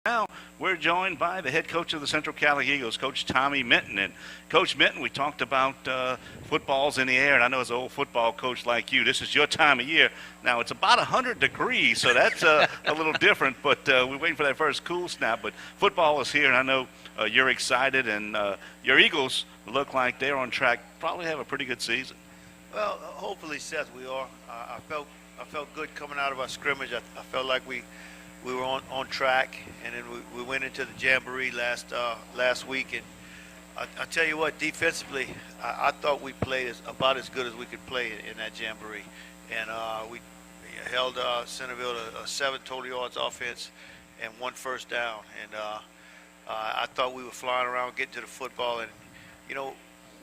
Now we're joined by the head coach of the Central Cali Eagles, Coach Tommy Minton. And Coach Minton, we talked about footballs in the air, and I know as an old football coach like you, this is your time of year. Now it's about 100 degrees, so that's a little different, but we're waiting for that first cool snap. But football is here, and I know you're excited, and your Eagles look like they're on track, probably have a pretty good season. Well, hopefully, Seth, we are. I felt good coming out of our scrimmage. I felt like we were on track, and then we went into the jamboree last week. And I tell you what, defensively, I thought we played about as good as we could play in that jamboree. And we held Centerville to 7 total yards offense and 1 first down. And I thought we were flying around, getting to the football. And, you know,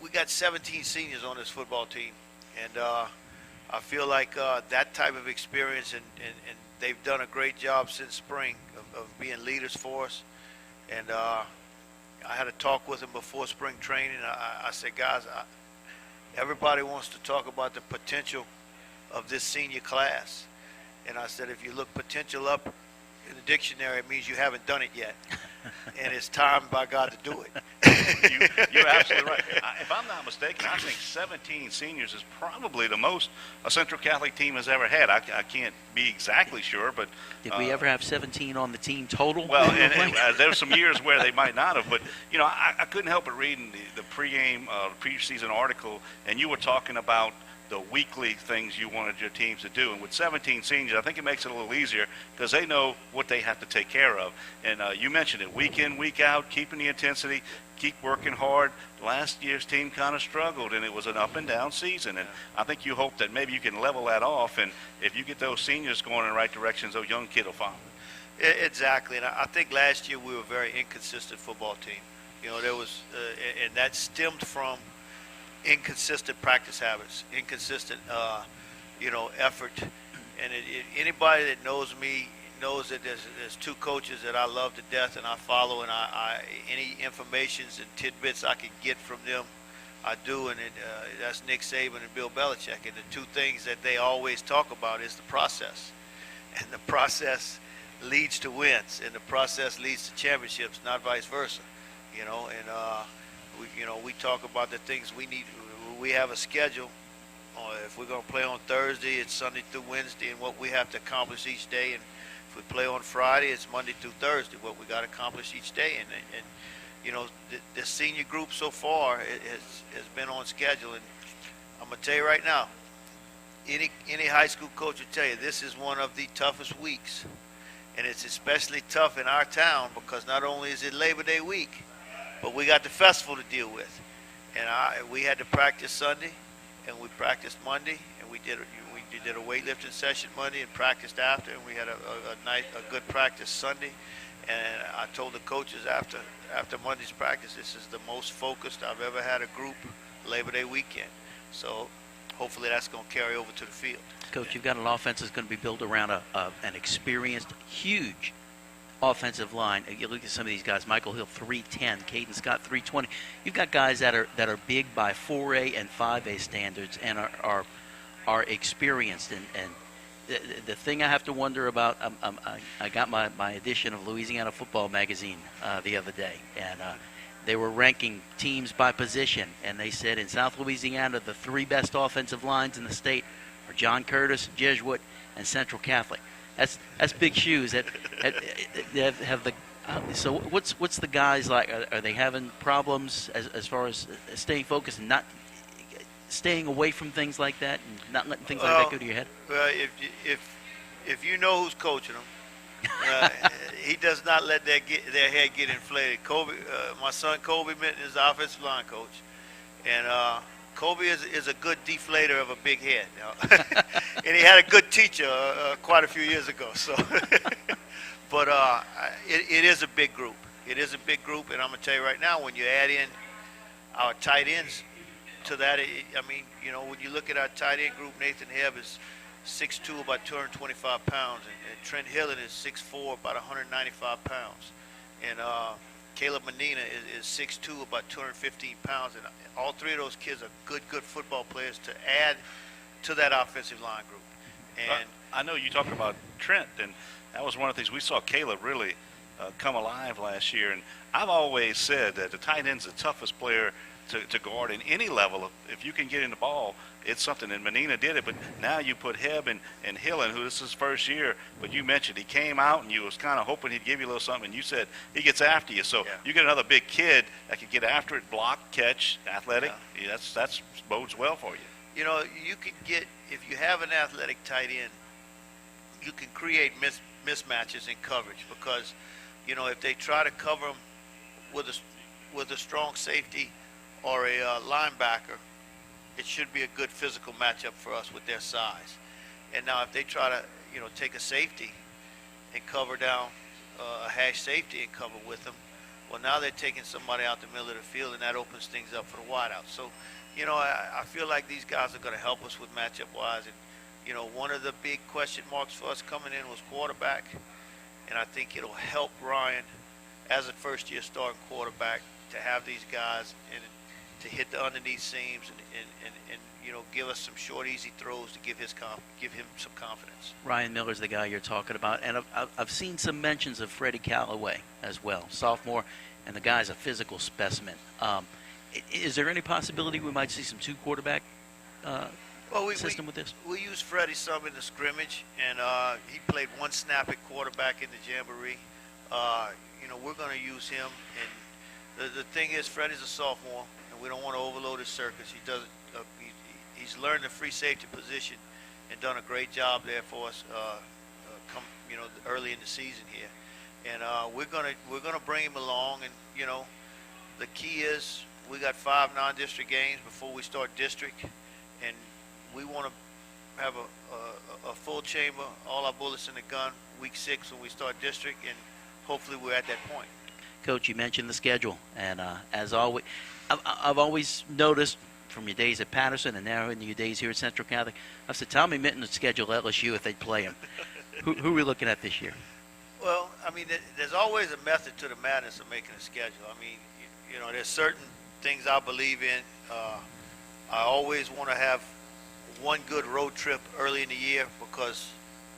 we got 17 seniors on this football team. And I feel like that type of experience, and they've done a great job since spring of being leaders for us. And I had a talk with them before spring training. I said, guys, everybody wants to talk about the potential of this senior class. And I said, if you look potential up in the dictionary, it means you haven't done it yet. And it's time, by God, to do it. You're absolutely right. If I'm not mistaken, I think 17 seniors is probably the most a Central Catholic team has ever had. I can't be exactly sure, but did we ever have 17 on the team total? Well, and there's some years where they might not have, but you know, I couldn't help but reading the pregame, preseason article, and you were talking about the weekly things you wanted your teams to do. And with 17 seniors, I think it makes it a little easier because they know what they have to take care of. And you mentioned it, week in, week out, keeping the intensity, keep working hard. Last year's team kind of struggled, and it was an up and down season. And I think you hope that maybe you can level that off, and if you get those seniors going in the right directions, those young kids will follow. Exactly. And I think last year we were a very inconsistent football team. You know, there was, and that stemmed from inconsistent practice habits, inconsistent, effort. And anybody that knows me knows that there's 2 coaches that I love to death and I follow, and any informations and tidbits I can get from them, I do. And that's Nick Saban and Bill Belichick. And the 2 things that they always talk about is the process. And the process leads to wins, and the process leads to championships, not vice versa. You know, and we talk about the things we need. We have a schedule. If we're going to play on Thursday, it's Sunday through Wednesday, and what we have to accomplish each day. And if we play on Friday, it's Monday through Thursday, what we got to accomplish each day. And you know, the senior group so far has been on schedule. And I'm going to tell you right now, any high school coach will tell you this is one of the toughest weeks. And it's especially tough in our town because not only is it Labor Day week, but we got the festival to deal with. And we had to practice Sunday, and we practiced Monday, and we did a weightlifting session Monday and practiced after, and we had a good practice Sunday. And I told the coaches after Monday's practice, this is the most focused I've ever had a group Labor Day weekend. So hopefully that's going to carry over to the field. Coach, you've got an offense that's going to be built around an experienced, huge offensive line. You look at some of these guys: Michael Hill 310, Caden Scott 320. You've got guys that are big by 4A and 5A standards and are experienced. And the thing I have to wonder about, I got my edition of Louisiana Football Magazine the other day, and they were ranking teams by position, and they said in South Louisiana the 3 best offensive lines in the state are John Curtis, Jesuit, and Central Catholic. That's big shoes. So what's the guys like? Are they having problems as far as staying focused and not staying away from things like that and not letting things like that go to your head? Well, if you know who's coaching them, he does not let their head get inflated. My son Kobe Minton is the offensive line coach, and Kobe is a good deflator of a big head, and he had a good teacher quite a few years ago. So, but it is a big group. It is a big group, and I'm gonna tell you right now, when you add in our tight ends to that, when you look at our tight end group, Nathan Hebb is 6'2", about 225 pounds, and Trent Hillen is 6'4", about 195 pounds, and Caleb Medina is 6'2", about 215 pounds, and all 3 of those kids are good football players to add to that offensive line group. And I know you talked about Trent, and that was one of the things we saw Caleb really come alive last year. And I've always said that the tight end's the toughest player to guard in any level. If you can get in the ball, it's something. And Menina did it, but now you put Hebb and Hillen, who this is his first year, but you mentioned he came out and you was kind of hoping he'd give you a little something, and you said he gets after you. So you get another big kid that can get after it, block, catch, athletic. Yeah, that's bodes well for you. You know, you can get, if you have an athletic tight end, you can create mismatches in coverage because, you know, if they try to cover him with a strong safety or a linebacker, it should be a good physical matchup for us with their size. And now if they try to, you know, take a safety and cover down a hash safety and cover with them, well, now they're taking somebody out the middle of the field, and that opens things up for the wideout. So, you know, I feel like these guys are going to help us with matchup-wise. And, you know, one of the big question marks for us coming in was quarterback, and I think it'll help Ryan as a first-year starting quarterback to have these guys and to hit the underneath seams and you know, give us some short, easy throws to give him some confidence. Ryan Miller's the guy you're talking about, and I've seen some mentions of Freddie Callaway as well, sophomore, and the guy's a physical specimen. Is there any possibility we might see some two-quarterback system with this? We use Freddie some in the scrimmage, and he played one snap at quarterback in the Jamboree. You know, we're going to use him, and the thing is, Freddie's a sophomore, and we don't want to overload his circuits. He doesn't. He's learned the free safety position and done a great job there for us. You know, early in the season here, and we're gonna bring him along. And you know, the key is we got 5 non-district games before we start district, and we want to have a full chamber, all our bullets in the gun, week 6 when we start district, and hopefully we're at that point. Coach, you mentioned the schedule, and as always, I've always noticed from your days at Patterson and now in your days here at Central Catholic, I've said Tommy Minton would schedule LSU if they'd play him. Who are we looking at this year? Well, I mean, there's always a method to the madness of making a schedule. I mean, you know, there's certain things I believe in. I always want to have one good road trip early in the year because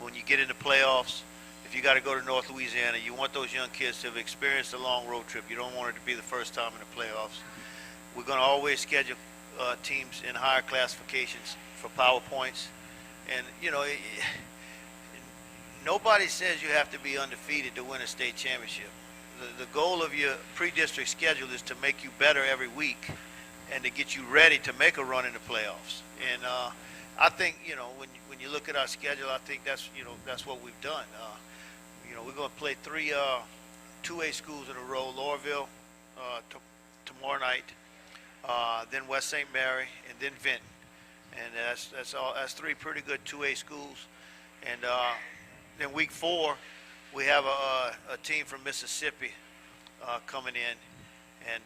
when you get into playoffs, if you got to go to North Louisiana, you want those young kids to have experienced a long road trip. You don't want it to be the first time in the playoffs. We're going to always schedule teams in higher classifications for PowerPoints. And, you know, nobody says you have to be undefeated to win a state championship. The goal of your pre-district schedule is to make you better every week and to get you ready to make a run in the playoffs. And I think, you know, when you look at our schedule, I think that's, you know, that's what we've done. You know, we're going to play 3 2A schools in a row, Laurelville tomorrow night, then West St. Mary, and then Vinton. And that's 3 pretty good 2A schools. And then week 4, we have a team from Mississippi coming in, and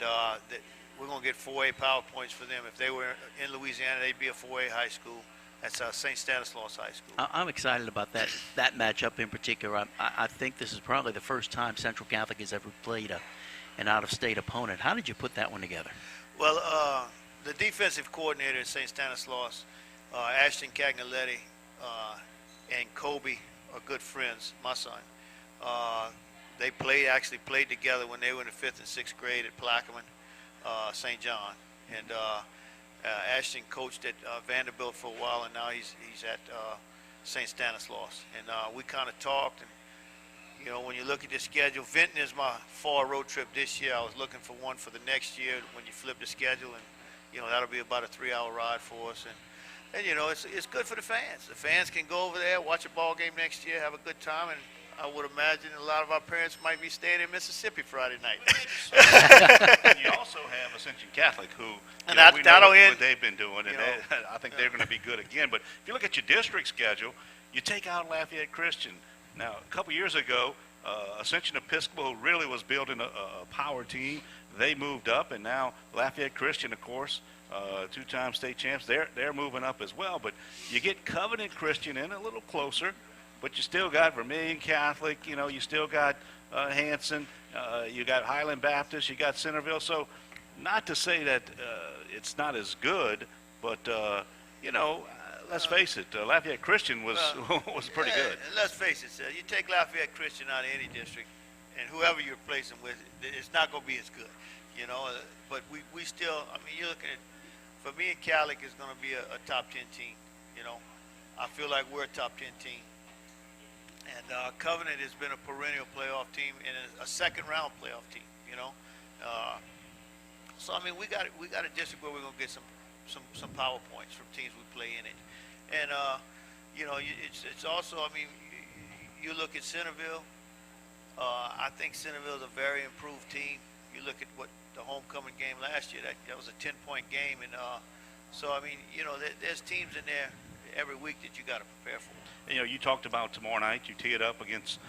we're going to get 4A PowerPoints for them. If they were in Louisiana, they'd be a 4A high school. That's St. Stanislaus High School. I'm excited about that matchup in particular. I think this is probably the first time Central Catholic has ever played an out-of-state opponent. How did you put that one together? Well, the defensive coordinator at St. Stanislaus, Ashton Cagnaletti, and Kobe are good friends, my son. They actually played together when they were in the 5th and 6th grade at Plaquemine, St. John. And Ashton coached at Vanderbilt for a while, and now he's at St. Stanislaus. And we kind of talked, and you know, when you look at the schedule, Vinton is my far road trip this year. I was looking for one for the next year when you flip the schedule, and you know, that'll be about a 3-hour ride for us. And you know, it's good for the fans. The fans can go over there, watch a ball game next year, have a good time, and I would imagine a lot of our parents might be staying in Mississippi Friday night. And you also have Ascension Catholic, who and we know that'll what end, they've been doing, and I think they're going to be good again. But if you look at your district schedule, you take out Lafayette Christian. Now, a couple years ago, Ascension Episcopal, who really was building a power team, they moved up, and now Lafayette Christian, of course, 2-time state champs, they're moving up as well. But you get Covenant Christian in a little closer, but you still got Vermilion Catholic, you know, you still got Hanson, you got Highland Baptist, you got Centerville. So not to say that it's not as good, but, you know, let's face it, Lafayette Christian was pretty good. Let's face it, you take Lafayette Christian out of any district, and whoever you're replacing with, it's not going to be as good, you know. But we still, I mean, you're looking at, for me and Calic is going to be a top 10 team, you know. I feel like we're a top 10 team. And Covenant has been a perennial playoff team and a second round playoff team, you know. So I mean, we got a district where we're gonna get some power points from teams we play in it, and you know, it's also, I mean, you look at Centerville. I think Centerville is a very improved team. You look at what the homecoming game last year, that was a 10-point game, and so I mean, you know, there's teams in there every week that you got to prepare for. You know, you talked about tomorrow night. You tee it up against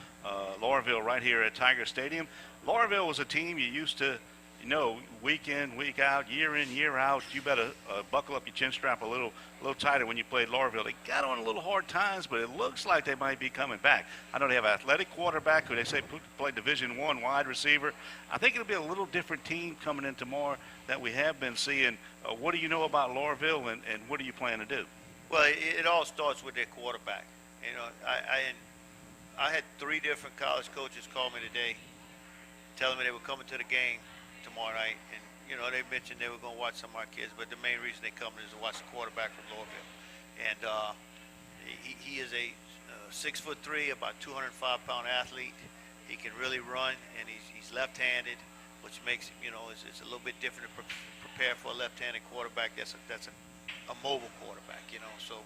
Laurelville right here at Tiger Stadium. Laurelville was a team you used to, you know, week in, week out, year in, year out. You better buckle up your chin strap a little tighter when you played Laurelville. They got on a little hard times, but it looks like they might be coming back. I know they have an athletic quarterback who they say played Division I wide receiver. I think it'll be a little different team coming in tomorrow that we have been seeing. What do you know about Laurelville, and what do you plan to do? Well, it all starts with their quarterback. You know, I had 3 different college coaches call me today, telling me they were coming to the game tomorrow night, and you know, they mentioned they were going to watch some of our kids, but the main reason they come is to watch the quarterback from Laurelville. And he is a 6'3", about 205-pound athlete. He can really run, and he's left-handed, which makes, you know, it's a little bit different to prepare for a left-handed quarterback. That's a mobile quarterback, you know. So,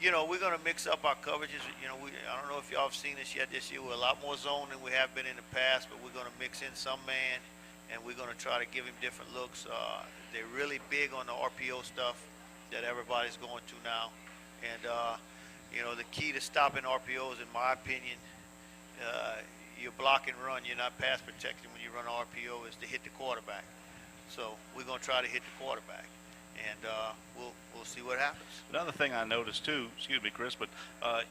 you know, we're going to mix up our coverages. You know, I don't know if y'all have seen this yet this year. We're a lot more zone than we have been in the past, but we're going to mix in some man, and we're going to try to give him different looks. They're really big on the RPO stuff that everybody's going to now. And, you know, the key to stopping RPOs, in my opinion, you block and run. You're not pass protecting when you run RPO, is to hit the quarterback. So we're going to try to hit the quarterback. And we'll see what happens. Another thing I noticed too, excuse me, Chris, but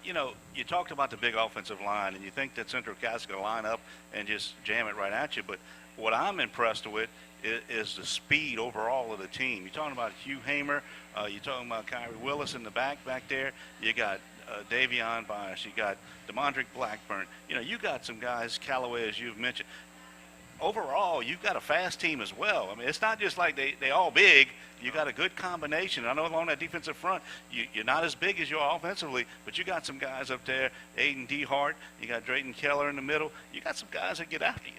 you know, you talked about the big offensive line, and you think that Central Cass is going to line up and just jam it right at you. But what I'm impressed with is the speed overall of the team. You're talking about Hugh Hamer, you're talking about Kyrie Willis in the back there. You got Davion Bias, you got DeMondrick Blackburn. You know, you got some guys, Callaway, as you've mentioned. Overall, you've got a fast team as well. I mean, it's not just like they all big. You got a good combination. I know along that defensive front, you're not as big as you are offensively, but you got some guys up there, Aiden DeHart, you got Drayton Keller in the middle. You got some guys that get after you.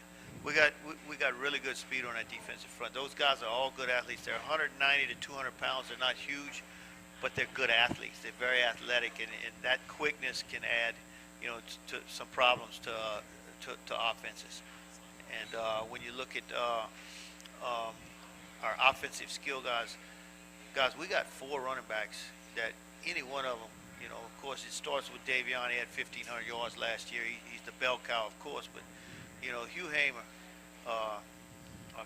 We got really good speed on that defensive front. Those guys are all good athletes. They're 190 to 200 pounds. They're not huge, but they're good athletes. They're very athletic, and that quickness can add, you know, to some problems to offenses. And when you look at our offensive skill guys, we got 4 running backs that any one of them, you know, of course, it starts with Davion. He had 1,500 yards last year. He's the bell cow, of course, but, you know, Hugh Hamer,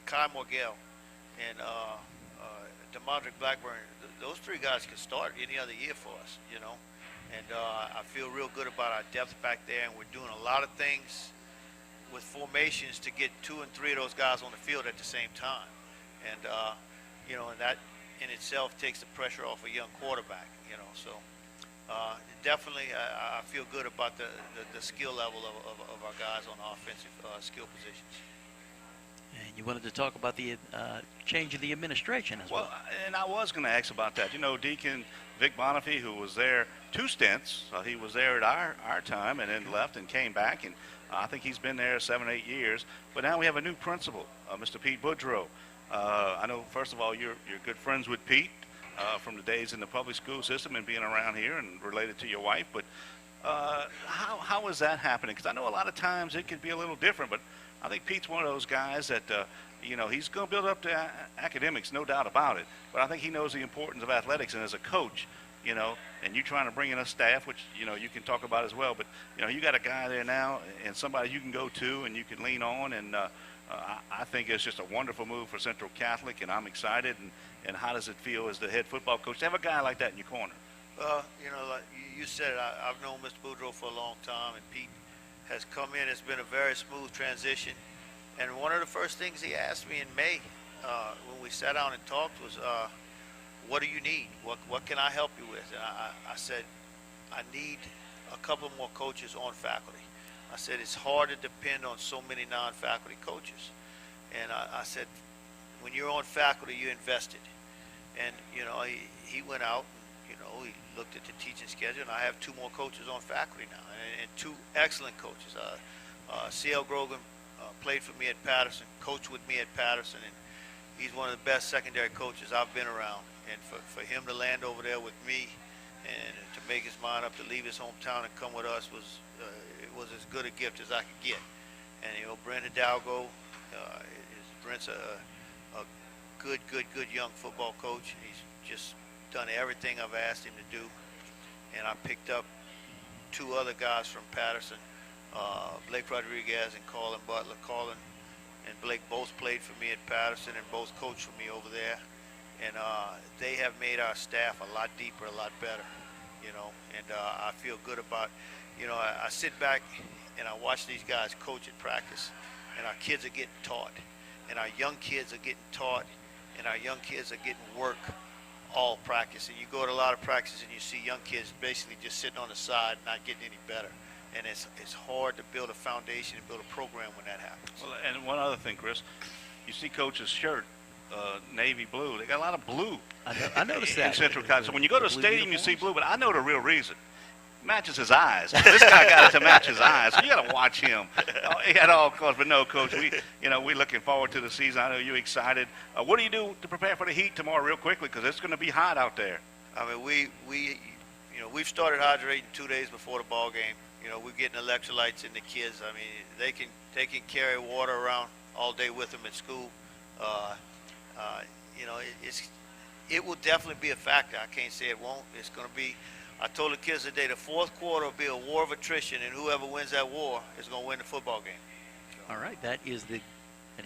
Kai Morgell, and DeMondrick Blackburn, those 3 guys can start any other year for us, you know. And I feel real good about our depth back there, and we're doing a lot of things with formations to get 2 and 3 of those guys on the field at the same time. And, you know, and that in itself takes the pressure off a young quarterback, you know. So definitely I feel good about the skill level of our guys on the offensive skill positions. And you wanted to talk about the change of the administration as well. Well, and I was going to ask about that. You know, Deacon Vic Bonifay, who was there 2 stints, he was there at our time and then left and came back, and I think he's been there 7 or 8 years. But now we have a new principal, Mr. Pete Boudreau. I know, first of all, you're good friends with Pete from the days in the public school system and being around here and related to your wife. But how is that happening? Because I know a lot of times it could be a little different, but I think Pete's one of those guys that, you know, he's going to build up to academics, no doubt about it. But I think he knows the importance of athletics, and as a coach, you know, and you trying to bring in a staff, which, you know, you can talk about as well. But, you know, you got a guy there now and somebody you can go to and you can lean on. And I think it's just a wonderful move for Central Catholic, and I'm excited. And how does it feel as the head football coach to have a guy like that in your corner? You know, like you said it, I've known Mr. Boudreau for a long time, and Pete has come in. It's been a very smooth transition. And one of the first things he asked me in May when we sat down and talked was, what do you need? What can I help you with? And I said, I need a couple more coaches on faculty. I said, it's hard to depend on so many non-faculty coaches. And I said, when you're on faculty, you're invested. And, you know, he went out and, you know, he looked at the teaching schedule, and I have 2 more coaches on faculty now, and 2 excellent coaches. C.L. Grogan played for me at Patterson, coached with me at Patterson, and he's one of the best secondary coaches I've been around. And for him to land over there with me and to make his mind up to leave his hometown and come with us was as good a gift as I could get. And, you know, Brent Hidalgo, Brent's a good young football coach. He's just done everything I've asked him to do. And I picked up 2 other guys from Patterson, Blake Rodriguez and Colin Butler. Colin and Blake both played for me at Patterson and both coached for me over there. And they have made our staff a lot deeper, a lot better, you know. And I feel good about, you know, I sit back and I watch these guys coach at practice, and our kids are getting taught, and our young kids are getting taught, and our young kids are getting work all practice. And you go to a lot of practices and you see young kids basically just sitting on the side, not getting any better. And it's hard to build a foundation and build a program when that happens. Well, and one other thing, Chris, you see Coach's shirt, navy blue. They got a lot of blue. I noticed that. In Central College. So when you go to a stadium, you see blue, but I know the real reason. Matches his eyes. This guy got it to match his eyes. So you got to watch him. At all costs. But no, Coach, we're looking forward to the season. I know you're excited. What do you do to prepare for the heat tomorrow, real quickly, because it's going to be hot out there? I mean, we've started hydrating 2 days before the ball game. You know, we're getting electrolytes in the kids. I mean, they can carry water around all day with them at school. You know, it will definitely be a factor. I can't say it won't. It's going to be. I told the kids today the 4th quarter will be a war of attrition, and whoever wins that war is going to win the football game. All right, that is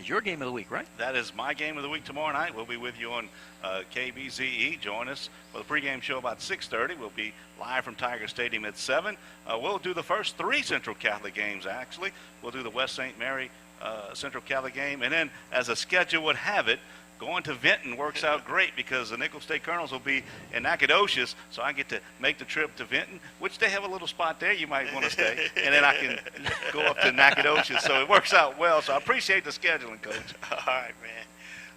your game of the week, right? That is my game of the week tomorrow night. We'll be with you on KBZE. Join us for the pregame show about 6:30. We'll be live from Tiger Stadium at 7. We'll do the first 3 Central Catholic games, actually. We'll do the West St. Mary Central Catholic game. And then, as the schedule would have it, going to Minton works out great because the Nicholls State Colonels will be in Nacogdoches, so I get to make the trip to Minton, which they have a little spot there you might want to stay, and then I can go up to Nacogdoches. So it works out well. So I appreciate the scheduling, Coach. All right, man.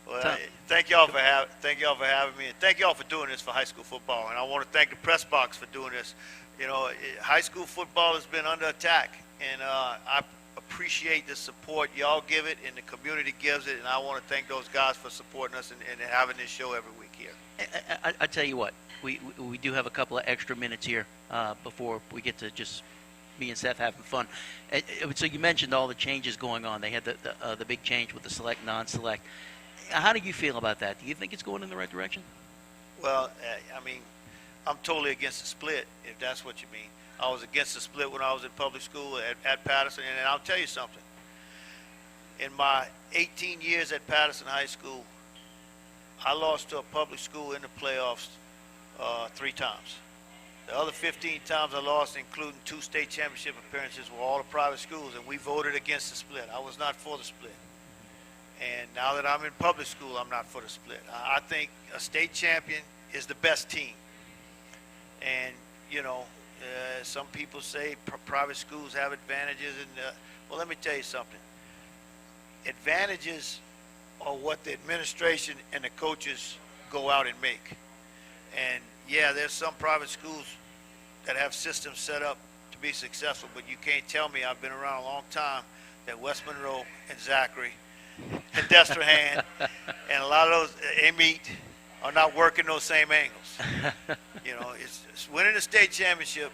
Well, thank y'all for having me, and thank y'all for doing this for high school football. And I want to thank the press box for doing this. You know, high school football has been under attack, and I appreciate the support y'all give it and the community gives it, and I want to thank those guys for supporting us and having this show every week here. I tell you what, we do have a couple of extra minutes here before we get to just me and Seth having fun. So you mentioned all the changes going on. They had the big change with the select, non-select. How do you feel about that? Do you think it's going in the right direction? Well, I mean, I'm totally against the split, if that's what you mean. I was against the split when I was in public school at Patterson, and I'll tell you something. In my 18 years at Patterson High School, I lost to a public school in the playoffs 3 times. The other 15 times I lost, including 2 state championship appearances, were all the private schools, and we voted against the split. I was not for the split. And now that I'm in public school, I'm not for the split. I think a state champion is the best team. And, you know, some people say private schools have advantages, and well, let me tell you something. Advantages are what the administration and the coaches go out and make. And yeah, there's some private schools that have systems set up to be successful, but you can't tell me, I've been around a long time, that West Monroe and Zachary and Destrehan and a lot of those Amite are not working those same angles. You know, it's winning the state championship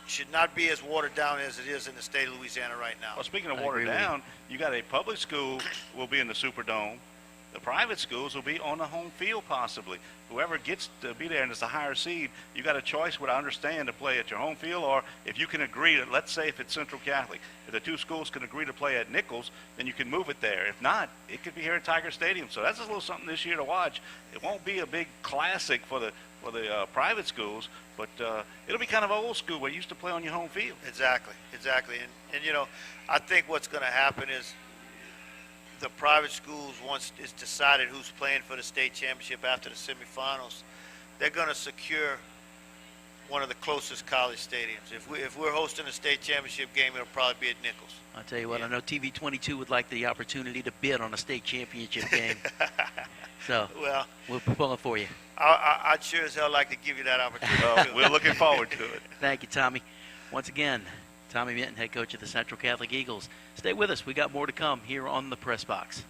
should not be as watered down as it is in the state of Louisiana right now. Well, speaking of watered down, you got a public school will be in the Superdome. The private schools will be on the home field possibly. Whoever gets to be there and is a higher seed, you got a choice, what I understand, to play at your home field, or if you can agree to, let's say if it's Central Catholic, if the 2 schools can agree to play at Nicholls, then you can move it there. If not, it could be here at Tiger Stadium. So that's a little something this year to watch. It won't be a big classic for the private schools, but it'll be kind of old school where you used to play on your home field. Exactly. And you know, I think what's going to happen is the private schools, once it's decided who's playing for the state championship after the semifinals, they're going to secure one of the closest college stadiums. If we're hosting a state championship game, it'll probably be at Nichols. I'll tell you what, Yeah. I know TV 22 would like the opportunity to bid on a state championship game. So Well, we're pulling for you. I'd sure as hell like to give you that opportunity. We're looking forward to it. Thank you, Tommy. Once again, Tommy Minton, head coach of the Central Catholic Eagles. Stay with us. We got more to come here on the Press Box.